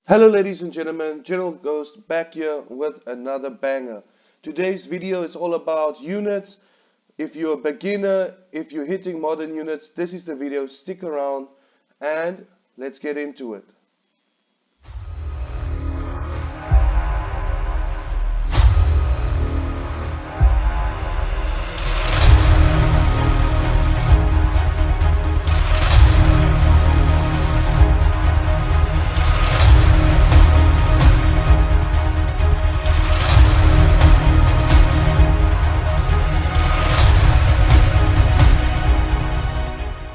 Hello ladies and gentlemen, General Ghost back here with another banger. Today's video is all about units. If you're a beginner, if you're hitting modern units, this is the video. Stick around and let's get into it.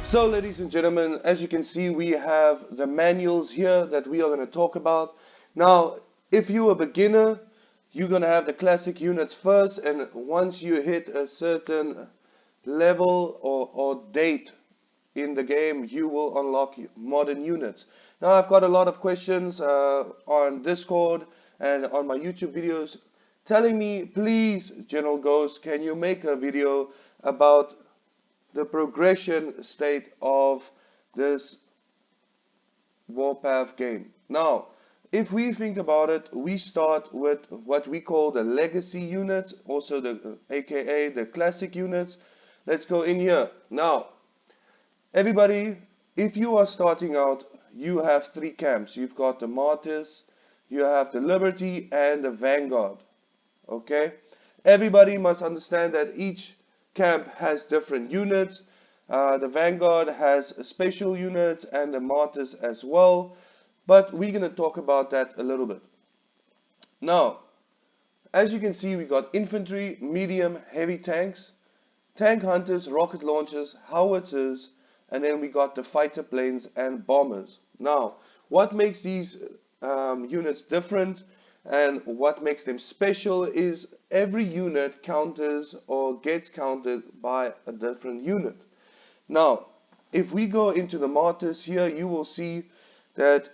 So ladies and gentlemen, as you can see, we have the manuals here that we are going to talk about. Now, if you're a beginner, you're going to have the classic units first, and once you hit a certain level or date in the game, you will unlock modern units. Now, I've got a lot of questions on Discord and on my YouTube videos telling me, please, General Ghost, can you make a video about the progression state of this Warpath game. Now, if we think about it, we start with what we call the legacy units, also the aka the classic units. Let's go in here. Now, everybody, if you are starting out, you have three camps. You've got the Martyrs, you have the Liberty, and the Vanguard. Okay? Everybody must understand that each camp has different units. The Vanguard has special units and the Martyrs as well, but we're going to talk about that a little bit. Now, as you can see, we got infantry, medium, heavy tanks, tank hunters, rocket launchers, howitzers, and then we got the fighter planes and bombers. Now, what makes these units different and what makes them special is every unit counters or gets countered by a different unit. Now, if we go into the Martyrs here, you will see that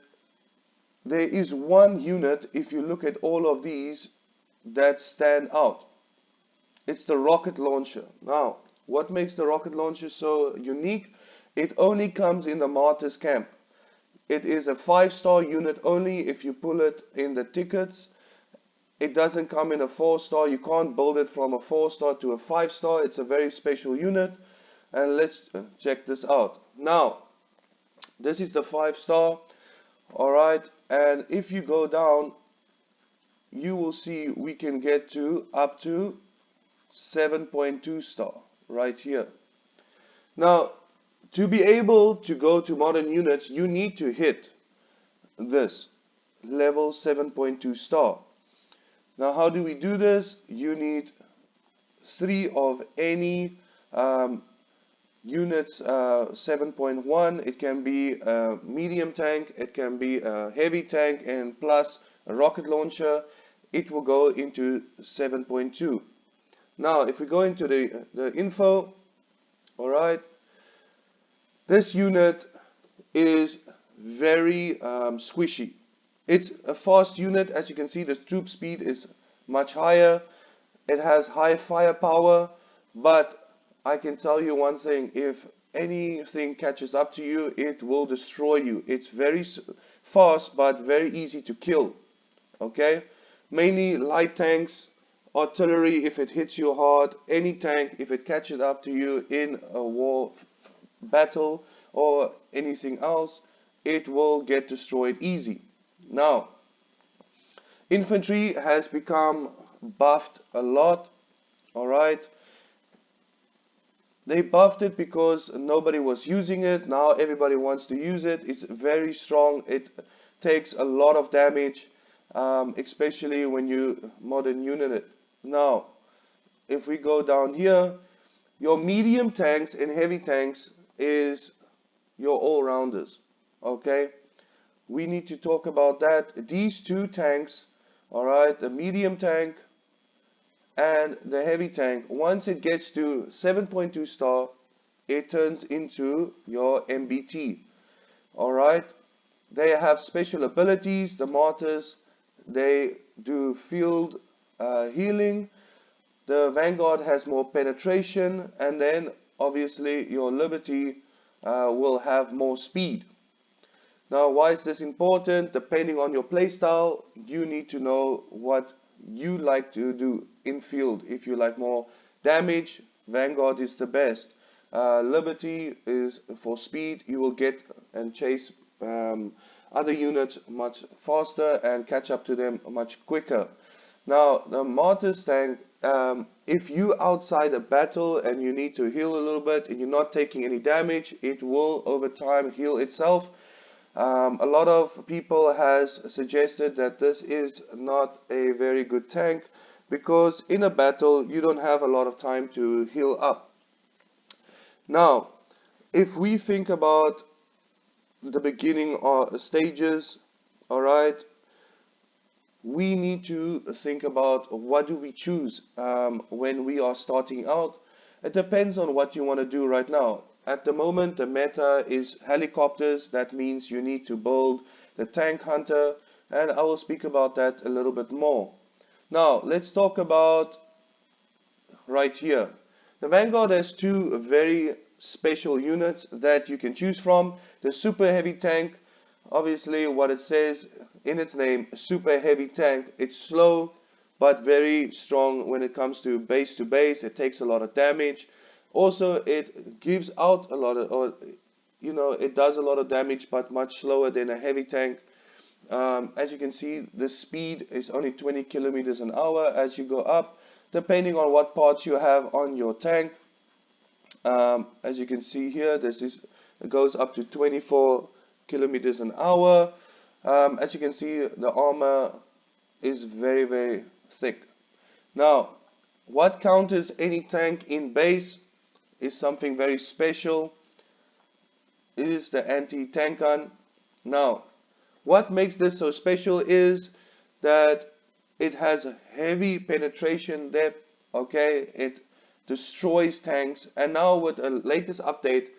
there is one unit, if you look at all of these, that stand out. It's the rocket launcher. Now, what makes the rocket launcher so unique? It only comes in the Martyrs camp. It is a 5-star unit only if you pull it in the tickets. It doesn't come in a 4-star. You can't build it from a 4-star to a 5-star. It's a very special unit. And let's check this out. Now, this is the 5-star. Alright, and if you go down, you will see we can get to up to 7.2 star right here. Now, to be able to go to modern units, you need to hit this level 7.2 star. Now, how do we do this? You need 3 of any units 7.1. It can be a medium tank, it can be a heavy tank, and plus a rocket launcher. It will go into 7.2. Now, if we go into the info, alright, this unit is very squishy. It's a fast unit. As you can see, the troop speed is much higher. It has high firepower, but I can tell you one thing: if anything catches up to you, it will destroy you. It's very fast, but very easy to kill. Okay? Mainly light tanks, artillery, if it hits you hard, any tank, if it catches up to you in a war battle or anything else, it will get destroyed easy. Now, infantry has become buffed a lot. Alright, they buffed it because nobody was using it. Now everybody wants to use it. It's very strong. It takes a lot of damage, especially when you modern unit it. Now, if we go down here, your medium tanks and heavy tanks is your all-rounders. Okay, we need to talk about that. These two tanks, alright, the medium tank and the heavy tank, once it gets to 7.2 star, it turns into your MBT. Alright, they have special abilities. The Martyrs, they do field healing. The Vanguard has more penetration, and then obviously your Liberty will have more speed. Now, why is this important? Depending on your playstyle, you need to know what you like to do in field. If you like more damage, Vanguard is the best. Liberty is for speed. You will get and chase other units much faster and catch up to them much quicker. Now, the Martyr's tank, if you outside a battle and you need to heal a little bit and you're not taking any damage, it will over time heal itself. A lot of people has suggested that this is not a very good tank because in a battle you don't have a lot of time to heal up. Now, if we think about the beginning stages, alright, we need to think about what do we choose when we are starting out. It depends on what you want to do right now. At the moment, the meta is helicopters. That means you need to build the tank hunter, and I will speak about that a little bit more. Now, let's talk about right here. The Vanguard has two very special units that you can choose from. The super heavy tank, obviously what it says in its name, super heavy tank. It's slow but very strong when it comes to base. It takes a lot of damage. Also, it gives out a lot of, or it does a lot of damage, but much slower than a heavy tank. As you can see, the speed is only 20 kilometers an hour as you go up, depending on what parts you have on your tank. As you can see here, it goes up to 24 kilometers an hour. As you can see, the armor is very, very thick. Now, what counters any tank in base is something very special. It is the anti-tank gun. Now, what makes this so special is that it has a heavy penetration depth. Okay, it destroys tanks, and now with the latest update,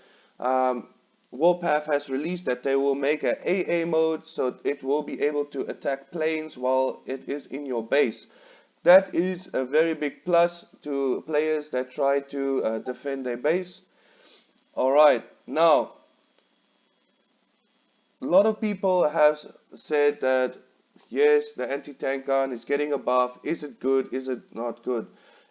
Warpath has released that they will make a AA mode, so it will be able to attack planes while it is in your base. That is a very big plus to players that try to defend their base. Alright, now, a lot of people have said that yes, the anti-tank gun is getting a buff. Is it good? Is it not good?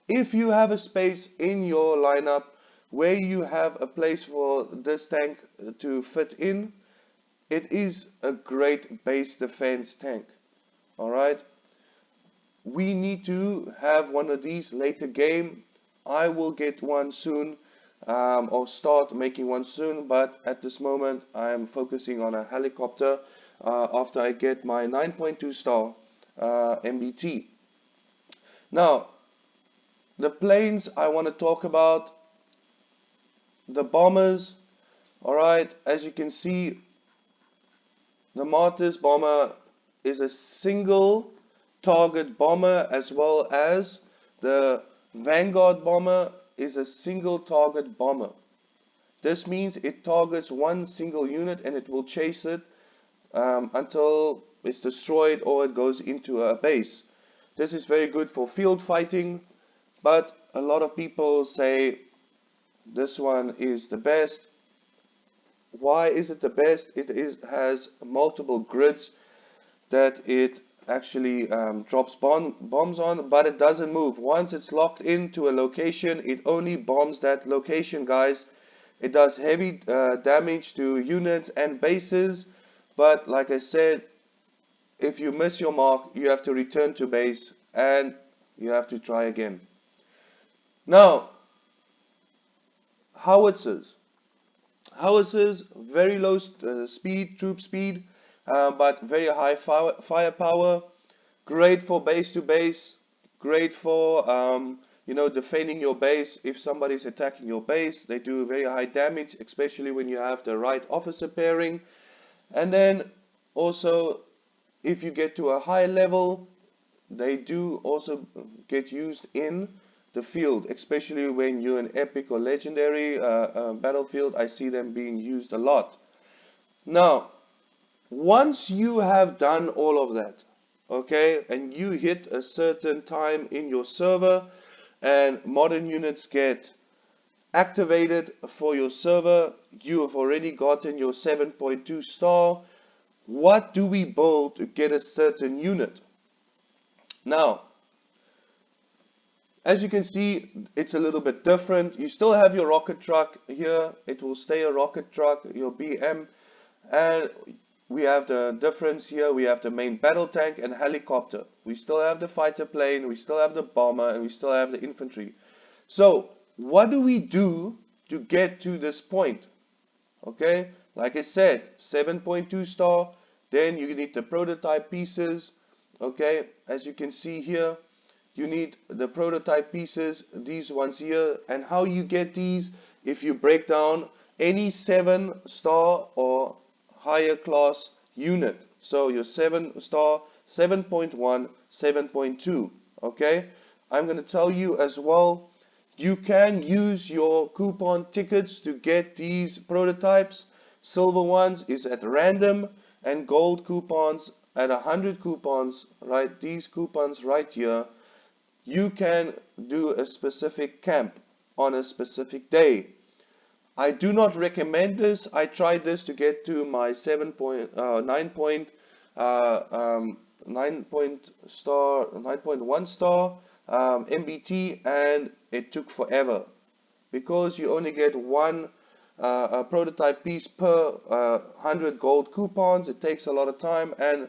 If you have a space in your lineup where you have a place for this tank to fit in, it is a great base defense tank. Alright, we need to have one of these later game. I will get one soon, or start making one soon, but at this moment I am focusing on a helicopter after I get my 9.2 star MBT. Now, the planes I want to talk about, the bombers. Alright, as you can see, the Martyr's bomber is a single target bomber, as well as the Vanguard bomber is a single target bomber. This means it targets one single unit and it will chase it until it's destroyed or it goes into a base. This is very good for field fighting, but a lot of people say this one is the best. Why is it the best? It has multiple grids that it actually drops bombs on, but it doesn't move. Once it's locked into a location, it only bombs that location, guys. It does heavy damage to units and bases, but like I said, if you miss your mark, you have to return to base and you have to try again. Now, howitzers. Howitzers, very low troop speed, but very high firepower. Great for base to base. Great for defending your base. If somebody's attacking your base, they do very high damage, especially when you have the right officer pairing. And then also, if you get to a high level, they do also get used in the field, especially when you're in epic or legendary battlefield. I see them being used a lot. Now, once you have done all of that, okay, and you hit a certain time in your server and modern units get activated for your server, you have already gotten your 7.2 star. what do we build to get a certain unit? Now, as you can see, it's a little bit different. You still have your rocket truck here. It will stay a rocket truck, your BM. And we have the difference here. We have the main battle tank and helicopter. We still have the fighter plane. We still have the bomber. And we still have the infantry. So, what do we do to get to this point? Okay, like I said, 7.2 star. Then you need the prototype pieces. Okay, as you can see here, you need the prototype pieces, these ones here. And how you get these, if you break down any 7-star or higher class unit. So your 7-star, 7.1, 7.2. Okay, I'm going to tell you as well, you can use your coupon tickets to get these prototypes. Silver ones is at random, and gold coupons at 100 coupons, right? These coupons right here, you can do a specific camp on a specific day. I do not recommend this. I tried this to get to my 9.1 star MBT, and it took forever because you only get one prototype piece per 100 gold coupons. It takes a lot of time, and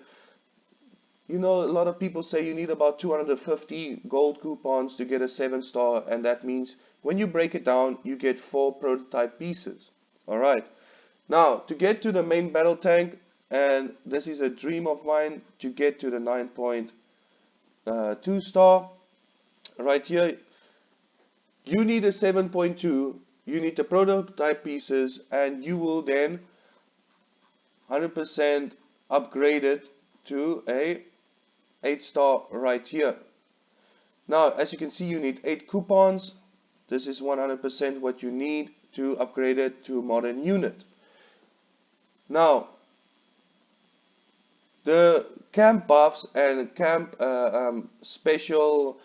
you know, a lot of people say you need about 250 gold coupons to get a 7-star, and that means when you break it down, you get 4 prototype pieces. Alright, now to get to the main battle tank, and this is a dream of mine to get to the 9.2 star, right here, you need a 7.2, you need the prototype pieces, and you will then 100% upgrade it to a 8-star right here. Now, as you can see, you need 8 coupons. This is 100% what you need to upgrade it to a modern unit. Now, the camp buffs and camp special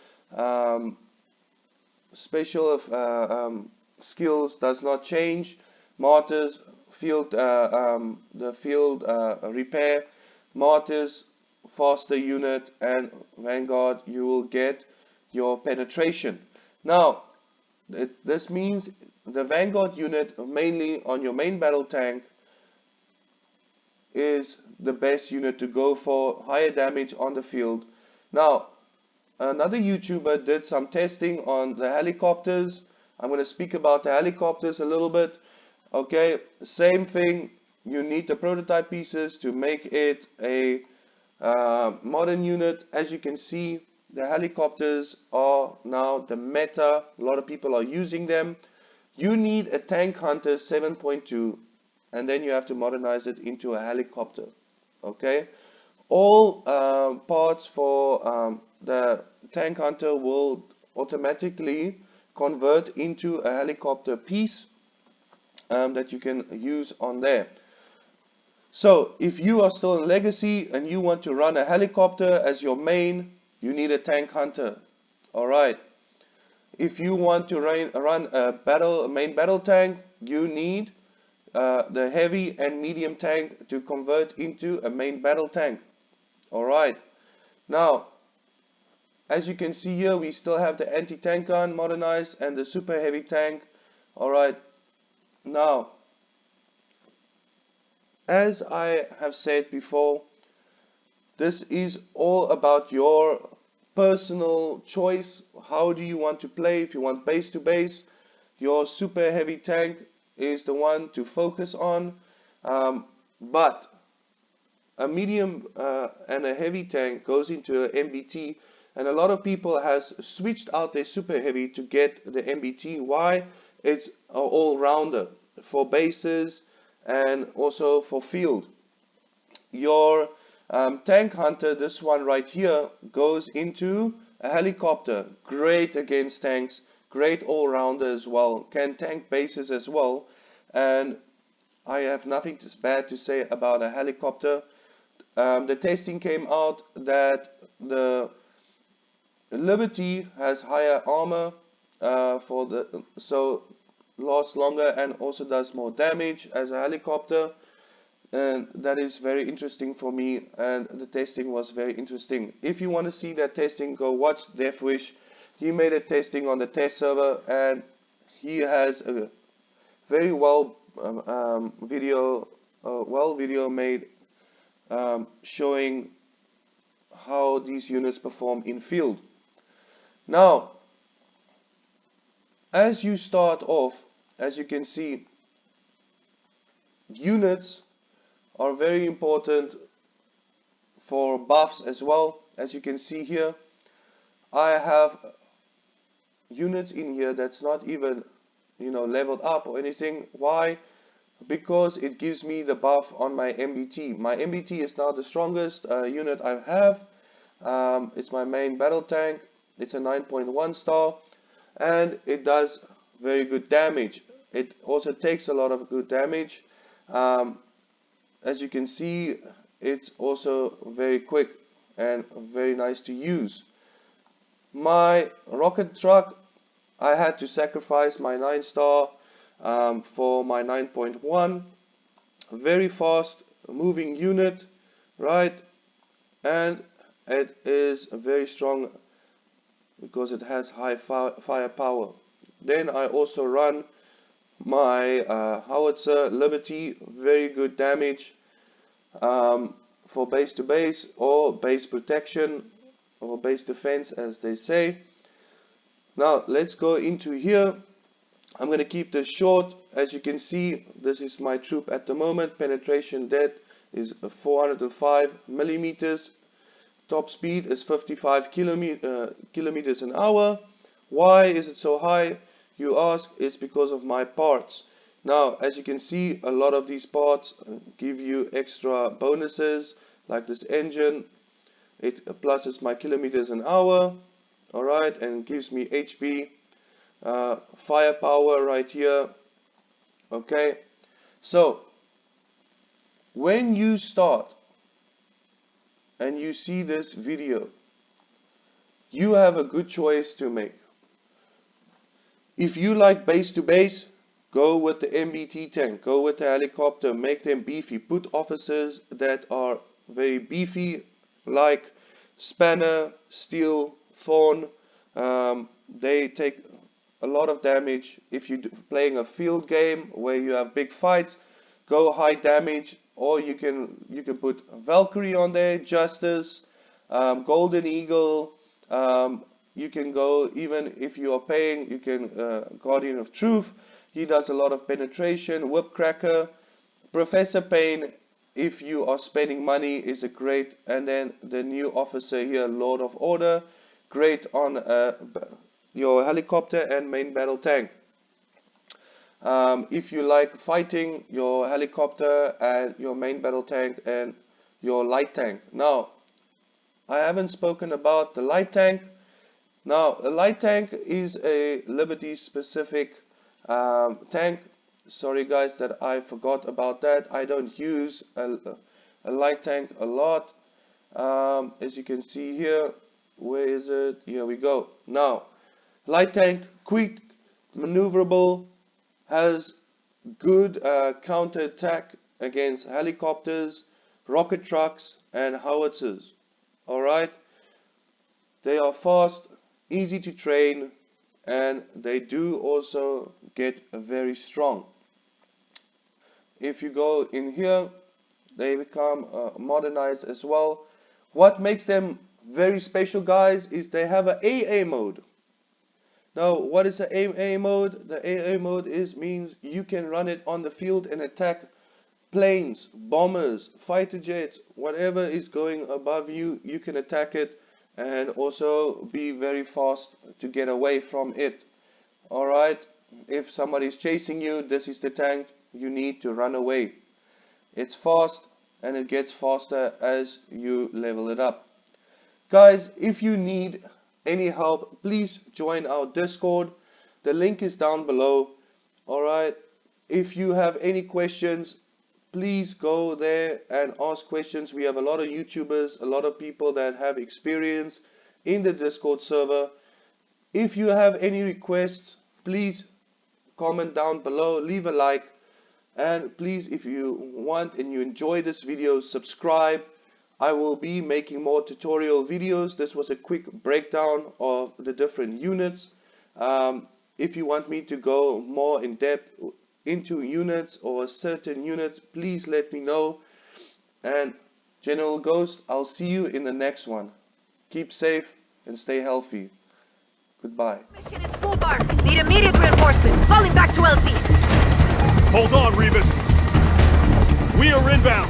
skills does not change. Martyrs, the field repair, martyrs, faster unit, and Vanguard, you will get your penetration. Now, this means the Vanguard unit, mainly on your main battle tank, is the best unit to go for higher damage on the field. Now, another YouTuber did some testing on the helicopters. I'm going to speak about the helicopters a little bit. Okay, same thing. You need the prototype pieces to make it a modern unit. As you can see, the helicopters are now the meta. A lot of people are using them. You need a tank hunter 7.2, and then you have to modernize it into a helicopter. Okay, all parts for the tank hunter will automatically convert into a helicopter piece that you can use on there. So if you are still in Legacy and you want to run a helicopter as your main, you need a tank hunter. Alright. If you want to run a main battle tank, you need the heavy and medium tank to convert into a main battle tank. Alright. Now, as you can see here, we still have the anti-tank gun modernized and the super heavy tank. Alright. Now, as I have said before, this is all about your personal choice. How do you want to play? If you want base to base, your super heavy tank is the one to focus on. But a medium and a heavy tank goes into a MBT, and a lot of people has switched out their super heavy to get the MBT. Why? It's an all-rounder for bases and also for field. Your tank hunter, this one right here, goes into a helicopter. Great against tanks, great all-rounder as well, can tank bases as well, and I have nothing bad to say about a helicopter. The testing came out that the Liberty has higher armor so lasts longer and also does more damage as a helicopter. and that is very interesting for me, and the testing was very interesting. If you want to see that testing, go watch Deathwish. He made a testing on the test server, and he has a very video made showing how these units perform in field. Now, as you start off, as you can see, units are very important for buffs as well. As you can see here, I have units in here that's not even, leveled up or anything. Why? Because it gives me the buff on my MBT. My MBT is now the strongest unit I have. It's my main battle tank. It's a 9.1 star, and it does very good damage. It also takes a lot of good damage. As you can see, it's also very quick and very nice to use. My rocket truck, I had to sacrifice my 9 star for my 9.1. Very fast moving unit, right? And it is very strong because it has high firepower. Then I also run my howitzer Liberty, very good damage for base to base or base protection or base defense, as they say. Now let's go into here. I'm going to keep this short. As you can see, this is my troop at the moment. Penetration depth is 405 millimeters. Top speed is 55 kilometers an hour. Why is it so high, you ask? It's because of my parts. Now, as you can see, a lot of these parts give you extra bonuses, like this engine. It pluses my kilometers an hour, alright, and gives me HP, firepower right here. Okay, so when you start and you see this video, you have a good choice to make. If you like base to base, go with the MBT tank, go with the helicopter, make them beefy. Put officers that are very beefy, like Spanner, Steel, Thorn. They take a lot of damage. If you're playing a field game where you have big fights, go high damage. Or you can put Valkyrie on there, Justice, Golden Eagle. You can go, even if you are paying, you can Guardian of Truth. He does a lot of penetration. Whipcracker, Professor Payne, if you are spending money, is a great. And then the new officer here, Lord of Order, great on your helicopter and main battle tank. If you like fighting, your helicopter and your main battle tank and your light tank. Now, I haven't spoken about the light tank. Now, a light tank is a Liberty specific tank. Sorry guys that I forgot about that. I don't use a light tank a lot. As you can see here, where is it? Here we go. Now, light tank, quick, maneuverable, has good counter attack against helicopters, rocket trucks, and howitzers. Alright, they are fast, easy to train, and they do also get very strong. If you go in here, they become modernized as well. What makes them very special, guys, is they have an AA mode. Now, what is the AA mode? The AA mode means you can run it on the field and attack planes, bombers, fighter jets, whatever is going above you, you can attack it and also be very fast to get away from it. Alright, if somebody is chasing you, this is the tank you need to run away. It's fast and it gets faster as you level it up. Guys, if you need any help, please join our Discord. The link is down below. Alright, if you have any questions, please go there and ask questions. We have a lot of YouTubers, a lot of people that have experience in the Discord server. If you have any requests, please comment down below, leave a like. And please, if you want and you enjoy this video, subscribe. I will be making more tutorial videos. This was a quick breakdown of the different units. If you want me to go more in depth into units or certain units, please let me know. And General Ghost, I'll see you in the next one. Keep safe and stay healthy. Goodbye. Mission is full bar. Need immediate reinforcements. Falling back to LC. Hold on, Rebus. We are inbound.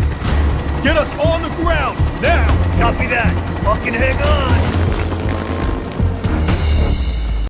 Get us on the ground, now! Copy that. Fucking hang on!